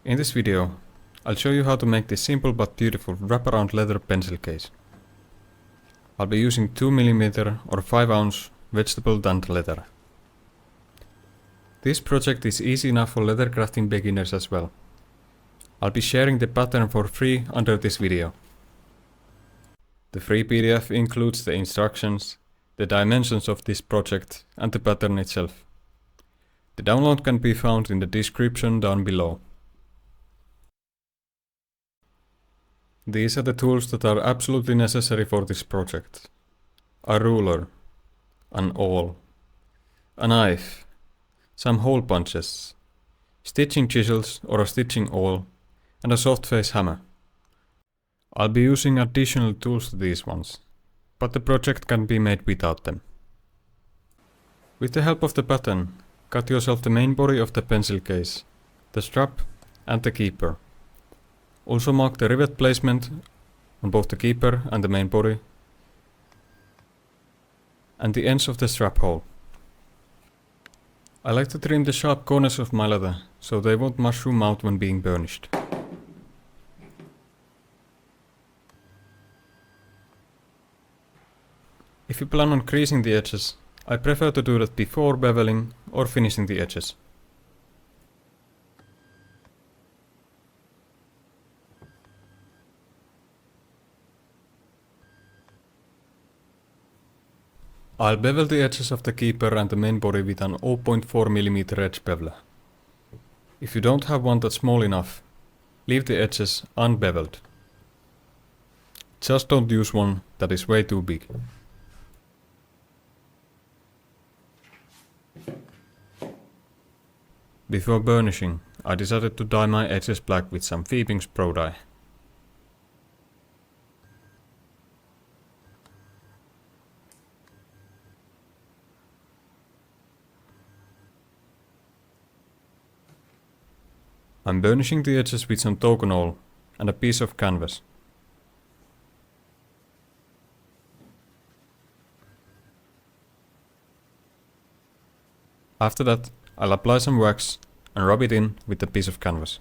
In this video, I'll show you how to make this simple but beautiful wraparound leather pencil case. I'll be using 2mm or 5-ounce vegetable tanned leather. This project is easy enough for leather crafting beginners as well. I'll be sharing the pattern for free under this video. The free PDF includes the instructions, the dimensions of this project and the pattern itself. The download can be found in the description down below. These are the tools that are absolutely necessary for this project. A ruler, an awl, a knife, some hole punches, stitching chisels or a stitching awl, and a soft face hammer. I'll be using additional tools to these ones, but the project can be made without them. With the help of the pattern, cut yourself the main body of the pencil case, the strap and the keeper. Also mark the rivet placement on both the keeper and the main body, and the ends of the strap hole. I like to trim the sharp corners of my leather, so they won't mushroom out when being burnished. If you plan on creasing the edges, I prefer to do that before beveling or finishing the edges. I'll bevel the edges of the keeper and the main body with an 0.4mm edge beveler. If you don't have one that's small enough, leave the edges unbeveled. Just don't use one that is way too big. Before burnishing, I decided to dye my edges black with some Fiebing's Pro Dye. I'm burnishing the edges with some token oil and a piece of canvas. After that, I'll apply some wax and rub it in with a piece of canvas.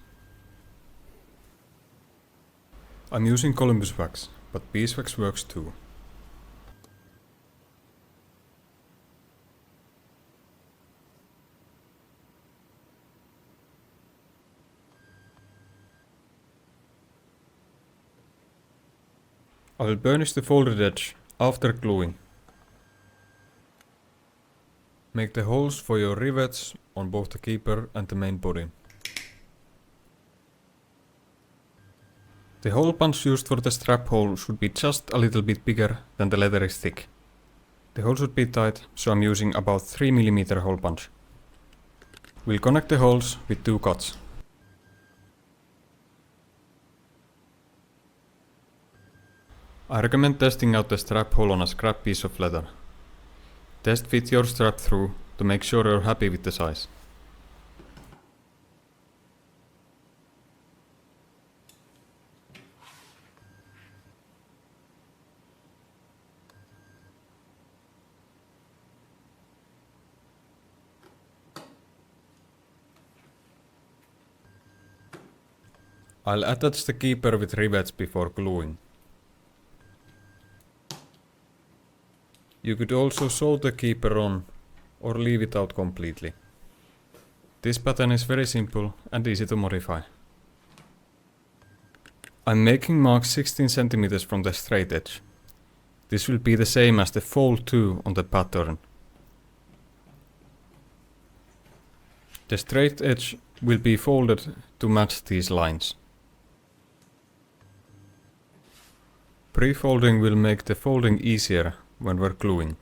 I'm using Columbus wax, but beeswax works too. I will burnish the folded edge after gluing. Make the holes for your rivets on both the keeper and the main body. The hole punch used for the strap hole should be just a little bit bigger than the leather is thick. The hole should be tight, so I'm using about 3mm hole punch. We'll connect the holes with 2 cuts. I recommend testing out the strap hole on a scrap piece of leather. Test fit your strap through to make sure you're happy with the size. I'll attach the keeper with rivets before gluing. You could also sew the keeper on or leave it out completely. This pattern is very simple and easy to modify. I'm making marks 16 cm from the straight edge. This will be the same as the fold 2 on the pattern. The straight edge will be folded to match these lines. Pre-folding will make the folding easier when we're gluing.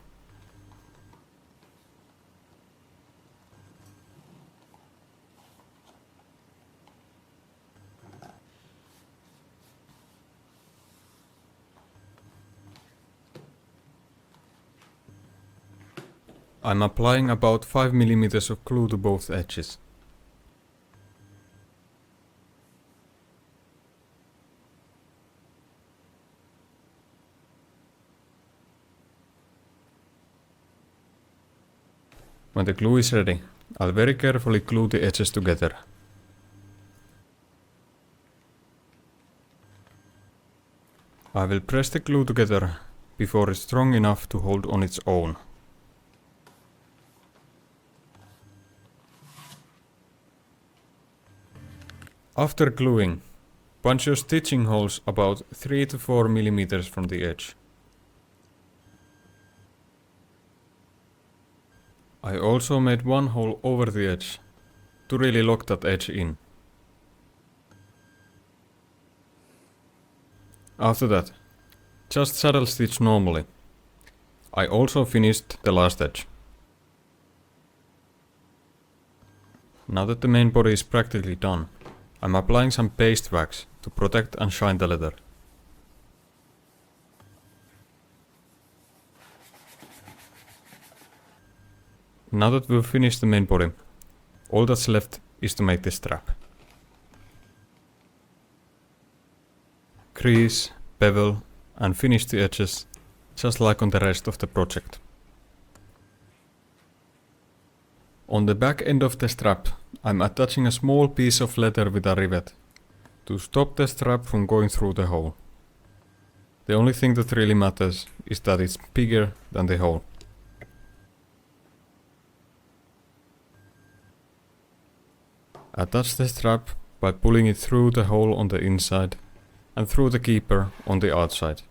I'm applying about 5mm of glue to both edges. When the glue is ready, I'll very carefully glue the edges together. I will press the glue together before it's strong enough to hold on its own. After gluing, punch your stitching holes about 3 to 4 mm from the edge. I also made one hole over the edge to really lock that edge in. After that, just saddle stitch normally. I also finished the last edge. Now that the main body is practically done, I'm applying some paste wax to protect and shine the leather. Now that we've finished the main body, all that's left is to make the strap. Crease, bevel and finish the edges just like on the rest of the project. On the back end of the strap, I'm attaching a small piece of leather with a rivet to stop the strap from going through the hole. The only thing that really matters is that it's bigger than the hole. Attach the strap by pulling it through the hole on the inside and through the keeper on the outside.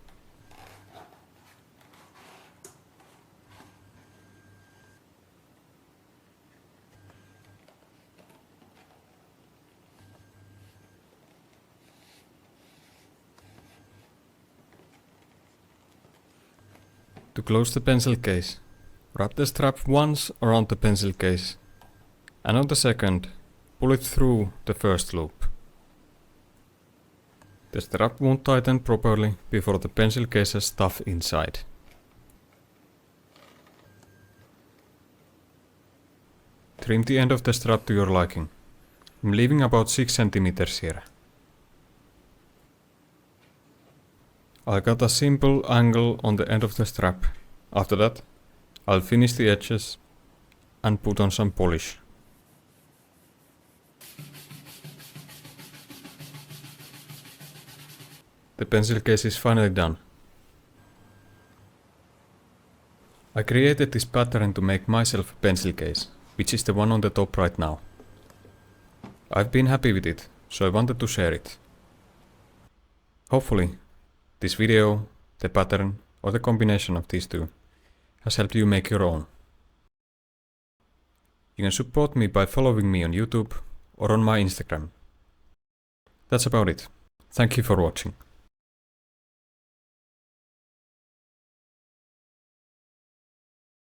To close the pencil case, wrap the strap once around the pencil case and on the second, pull it through the first loop. The strap won't tighten properly before the pencil case has stuff inside. Trim the end of the strap to your liking. I'm leaving about 6 cm here. I got a simple angle on the end of the strap. After that, I'll finish the edges and put on some polish. The pencil case is finally done. I created this pattern to make myself a pencil case, which is the one on the top right now. I've been happy with it, so I wanted to share it. Hopefully, this video, the pattern, or the combination of these two has helped you make your own. You can support me by following me on YouTube or on my Instagram. That's about it. Thank you for watching.